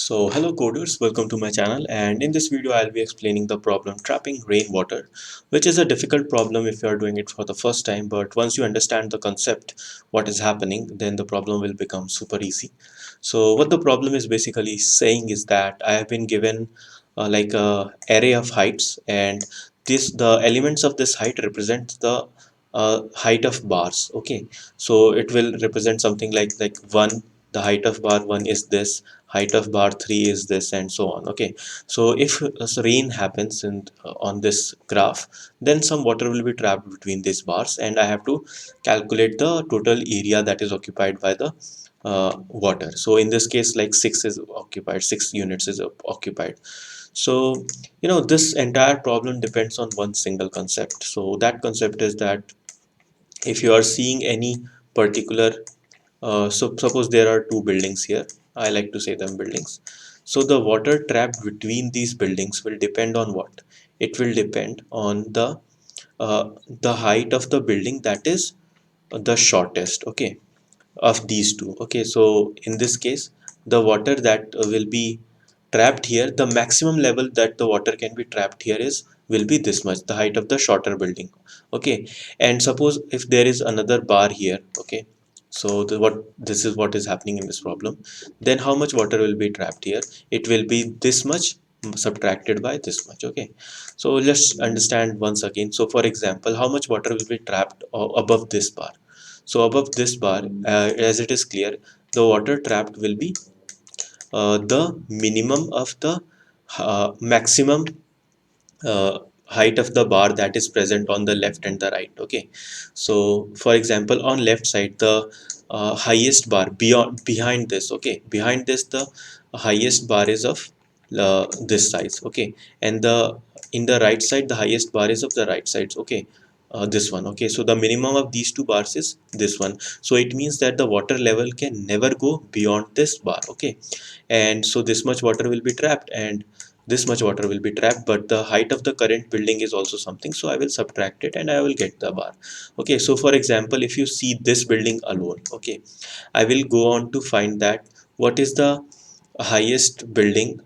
So hello coders, welcome to my channel, and in this video I'll be explaining the problem trapping rainwater, which is a difficult problem if you are doing it for the first time, but once you understand the concept, what is happening, then the problem will become super easy. So what the problem is basically saying is that I have been given like a array of heights, and the elements of this height represent the height of bars. Okay, so it will represent something like one. The height of bar 1 is this, height of bar 3 is this, and so on. Okay, so if rain happens on this graph, then some water will be trapped between these bars, and I have to calculate the total area that is occupied by the water. So in this case, like 6 is occupied, 6 units is occupied. So this entire problem depends on one single concept. So that concept is that if you are seeing any particular so suppose there are two buildings here. I like to say them buildings. So the water trapped between these buildings will depend on what? It will depend on the height of the building that is the shortest, okay, of these two. Okay, so in this case, the water that will be trapped here, the maximum level that the water can be trapped here is will be this much, the height of the shorter building. Okay, and suppose if there is another bar here, okay, so this is what is happening in this problem, then how much water will be trapped here? It will be this much subtracted by this much. Okay, so let's understand once again. So for example, how much water will be trapped above this bar? So above this bar, as it is clear, the water trapped will be the minimum of the maximum height of the bar that is present on the left and the right. Okay, so for example, on left side, the highest bar behind this, okay, behind this the highest bar is of this size. Okay, and the in the right side the highest bar is of the right sides. Okay, this one. Okay, so the minimum of these two bars is this one. So it means that the water level can never go beyond this bar. Okay, and so this much water will be trapped, and this much water will be trapped, but the height of the current building is also something, so I will subtract it and I will get the bar. Okay, so for example, if you see this building alone, okay, I will go on to find that what is the highest building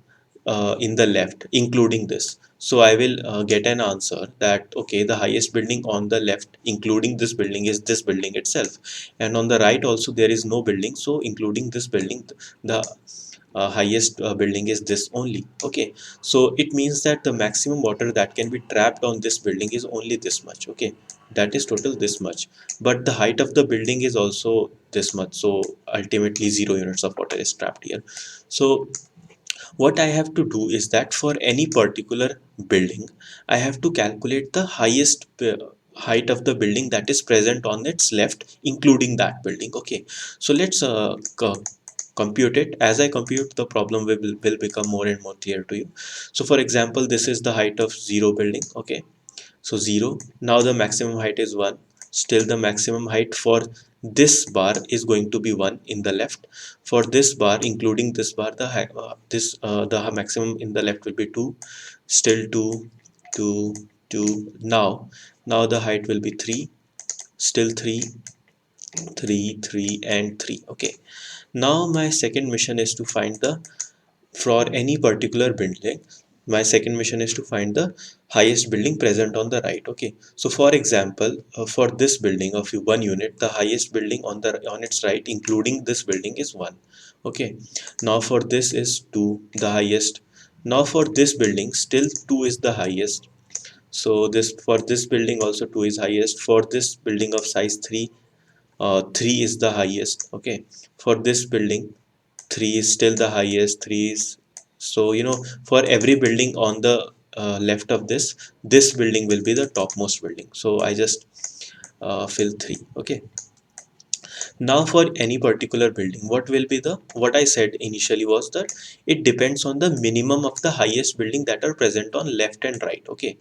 in the left including this. So I will get an answer that okay, the highest building on the left including this building is this building itself, and on the right also there is no building, so including this building the highest building is this only. Okay, so it means that the maximum water that can be trapped on this building is only this much. Okay, that is total this much, but the height of the building is also this much, so ultimately 0 units of water is trapped here. So what I have to do is that for any particular building, I have to calculate the highest height of the building that is present on its left, including that building. Okay, so let's compute it. As I compute, the problem will become more and more clear to you. So for example, this is the height of 0 building. Okay, so 0. Now the maximum height is 1. Still the maximum height for this bar is going to be 1 in the left. For this bar, including this bar, the maximum in the left will be 2. Still 2, 2, 2. Now the height will be 3. Still 3, 3, 3, and 3. Okay. Now my second mission is to find the for any particular building. My second mission is to find the highest building present on the right. Okay, so for example, for this building of 1 unit, the highest building on its right including this building is 1. Okay, now for this is 2, the highest. Now for this building still 2 is the highest, so this for this building also 2 is highest. For this building of size 3, 3 is the highest. Okay, for this building 3 is still the highest. 3 is, so for every building on the left of this building will be the topmost building, so I just fill 3. Okay, now for any particular building, what I said initially was that it depends on the minimum of the highest building that are present on left and right. Okay,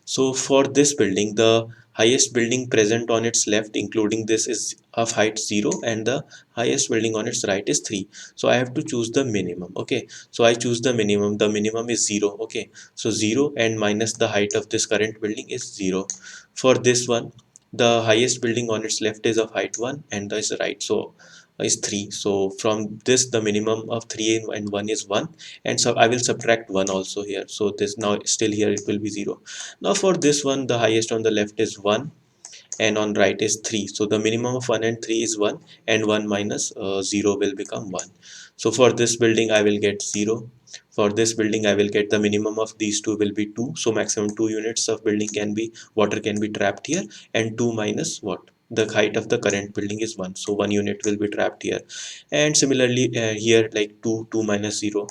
so for this building, the highest building present on its left, including this, is of height 0, and the highest building on its right is 3. So I have to choose the minimum. Okay, so I choose the minimum. The minimum is 0. Okay, so 0 and minus the height of this current building is 0. For this one, the highest building on its left is of height 1 and is right. So is 3. So from this the minimum of 3 and 1 is 1, and so I will subtract 1 also here. So this now still here it will be 0. Now for this one, the highest on the left is 1 and on right is 3. So the minimum of 1 and 3 is 1, and 1 minus 0 will become 1. So for this building I will get 0. For this building I will get the minimum of these two will be 2. So maximum 2 units of building can be water can be trapped here, and 2 minus what? The height of the current building is 1. So 1 unit will be trapped here. And similarly here, like 2 minus 0.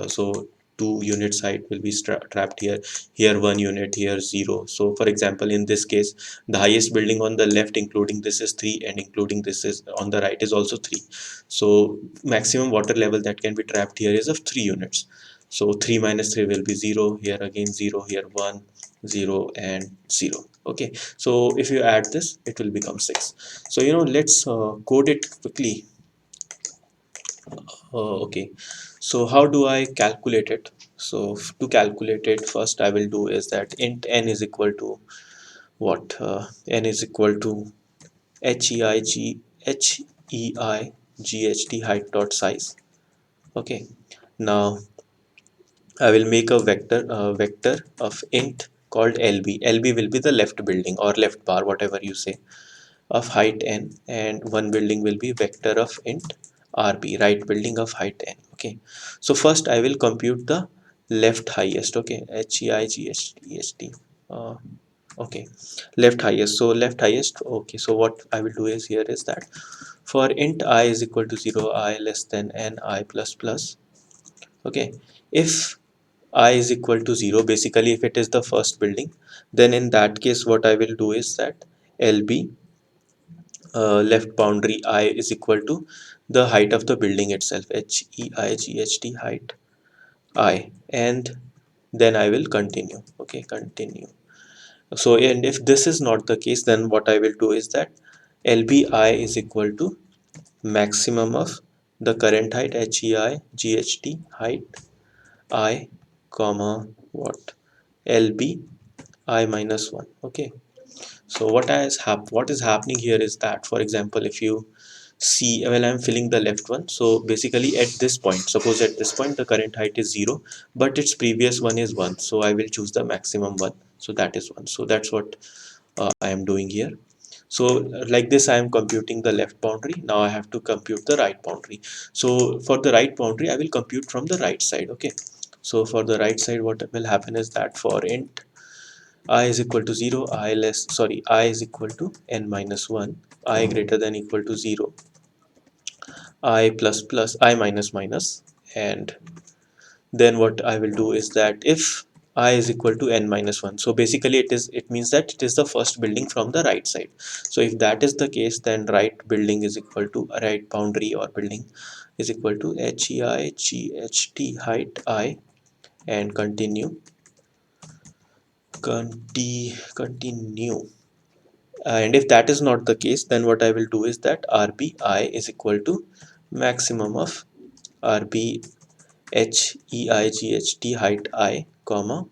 So 2 units height will be trapped here. Here 1 unit, here 0. So for example, in this case, the highest building on the left including this is 3, and including this is on the right is also 3. So maximum water level that can be trapped here is of 3 units. So 3 minus 3 will be 0, here again 0, here 1, 0 and 0. Okay, so if you add this it will become 6. So let's code it quickly. Okay, so how do I calculate it? So to calculate it, first I will do is that int n is equal to what? N is equal to heig height dot size. Okay, now I will make a vector of int called lb. Lb will be the left building or left bar, whatever you say, of height n, and one building will be vector of int rb, right building of height n. Okay, so first I will compute the left highest. Okay, height, okay, left highest. So left highest. Okay, so what I will do is here is that for int I is equal to 0, I less than n, I plus plus. Okay, if I is equal to 0, basically if it is the first building, then in that case what I will do is that lb, left boundary I is equal to the height of the building itself, height height I, and then I will continue. Okay, continue. So and if this is not the case, then what I will do is that lbi is equal to maximum of the current height, height height I comma what, lb I minus 1. Okay, so what is happening here is that, for example, if you see, well, I'm filling the left one. So basically at this point, suppose at this point the current height is 0, but its previous one is 1. So I will choose the maximum one. So that is 1. So that's what I am doing here. So like this I am computing the left boundary. Now I have to compute the right boundary. So for the right boundary I will compute from the right side. Okay, so for the right side what will happen is that for int I is equal to 0, I is equal to n minus 1, I greater than equal to 0, I plus plus, I minus minus, and then what I will do is that if I is equal to n minus 1, so basically it means that it is the first building from the right side. So if that is the case, then right building is equal to right boundary or building is equal to height I, and continue. And if that is not the case, then what I will do is that RBI is equal to maximum of RB height I comma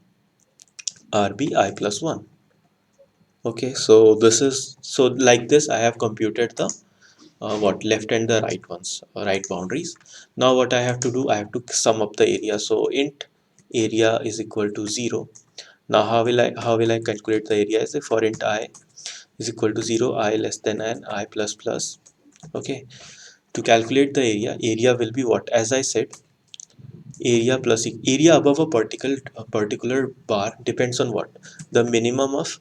RBI plus 1. Okay, so this is, so like this I have computed the what, left and the right ones, right boundaries. Now what I have to do, I have to sum up the area. So int area is equal to 0. Now how will I calculate the area? Is for int I is equal to 0, I less than n, I plus plus. Okay, to calculate the area will be what, as I said, area plus area above a particular bar depends on what, the minimum of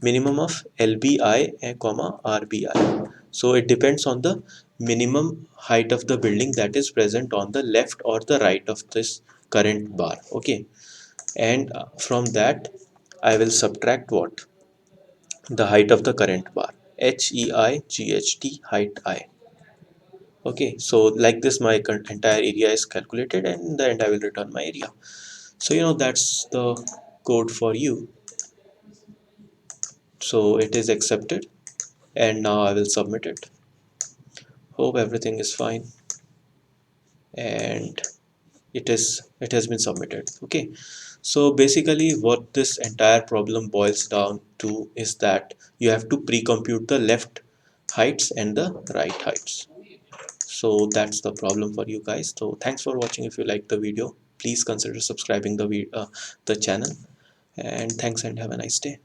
minimum of lbi comma rbi. So it depends on the minimum height of the building that is present on the left or the right of this current bar. Okay, and from that I will subtract what, the height of the current bar, height height I. Okay, so like this my entire area is calculated, and in the end I will return my area. So that's the code for you. So it is accepted, and now I will submit it. Hope everything is fine, and it has been submitted. Okay, so basically what this entire problem boils down to is that you have to pre-compute the left heights and the right heights. So that's the problem for you guys. So thanks for watching. If you like the video, please consider subscribing the channel, and thanks and have a nice day.